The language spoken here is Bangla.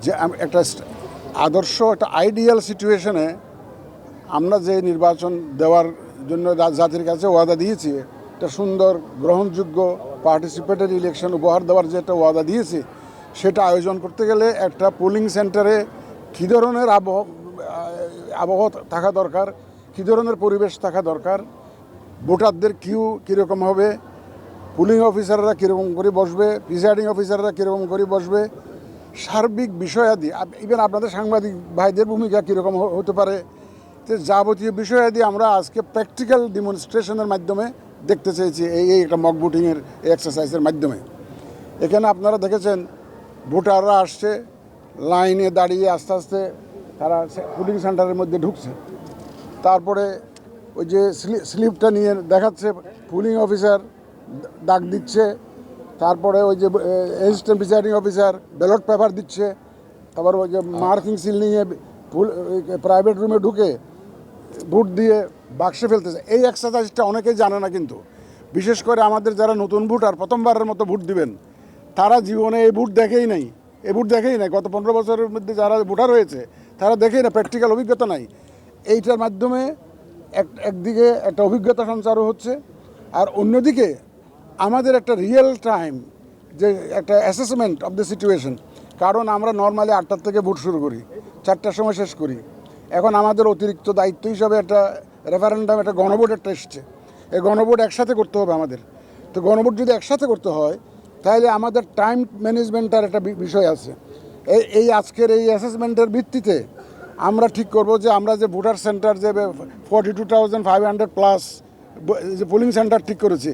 যে একটা আদর্শ একটা আইডিয়াল সিচুয়েশনে আমরা যে নির্বাচন দেওয়ার জন্য জাতির কাছে ওয়াদা দিয়েছি, একটা সুন্দর গ্রহণযোগ্য পার্টিসিপেটরি ইলেকশন উপহার দেওয়ার যে একটা ওয়াদা দিয়েছি, সেটা আয়োজন করতে গেলে একটা পোলিং সেন্টারে কী ধরনের আবহাওয়া থাকা দরকার, কী ধরনের পরিবেশ থাকা দরকার, ভোটারদের কিউ কীরকম হবে, পুলিং অফিসাররা কীরকম করে বসবে, প্রিসাইডিং অফিসাররা কীরকম করে বসবে, সার্বিক বিষয়াদি, ইভেন আপনাদের সাংবাদিক ভাইদের ভূমিকা কীরকম হতে পারে, তো যাবতীয় বিষয়াদি আমরা আজকে প্র্যাকটিক্যাল ডেমনস্ট্রেশনের মাধ্যমে দেখতে চেয়েছি এই একটা মক ভোটিংয়ের এক্সারসাইজের মাধ্যমে। এখানে আপনারা দেখেছেন ভোটাররা আসছে, লাইনে দাঁড়িয়ে আস্তে আস্তে তারা পুলিং সেন্টারের মধ্যে ঢুকছে। তারপরে ওই যে স্লিপটা নিয়ে দেখাচ্ছে, পুলিং অফিসার ডাক দিচ্ছে, তারপরে ওই যে assistant presiding officer ballot paper দিচ্ছে, তারপর ওই যে মার্কিং সিল নিয়ে প্রাইভেট রুমে ঢুকে ভোট দিয়ে বাক্সে ফেলতেছে। এই এক্সারসাইজটা অনেকেই জানে না, কিন্তু বিশেষ করে আমাদের যারা নতুন ভোটার প্রথমবারের মতো ভোট দিবেন, তারা জীবনে এই ভোট দেখেই নাই, গত 15 বছরের মধ্যে যারা ভোটার হয়েছে তারা দেখেই না, প্র্যাকটিক্যাল অভিজ্ঞতা নাই। এইটার মাধ্যমে একদিকে একটা অভিজ্ঞতা সঞ্চারও হচ্ছে, আর অন্যদিকে আমাদের একটা রিয়েল টাইম যে একটা অ্যাসেসমেন্ট অফ দ্য সিচুয়েশন। কারণ আমরা নর্মালি 8টার থেকে ভোট শুরু করি, 4টার সময় শেষ করি। এখন আমাদের অতিরিক্ত দায়িত্ব হিসাবে একটা রেফারেন্ডাম, একটা গণভোট একটা এসছে। এই গণভোট একসাথে করতে হবে আমাদের। তো গণভোট যদি একসাথে করতে হয়, তাহলে আমাদের টাইম ম্যানেজমেন্টের একটা বিষয় আছে। এই আজকের এই অ্যাসেসমেন্টের ভিত্তিতে আমরা ঠিক করব যে আমরা যে ভোটার সেন্টার যে 42,500+ যে পোলিং সেন্টার ঠিক করেছি,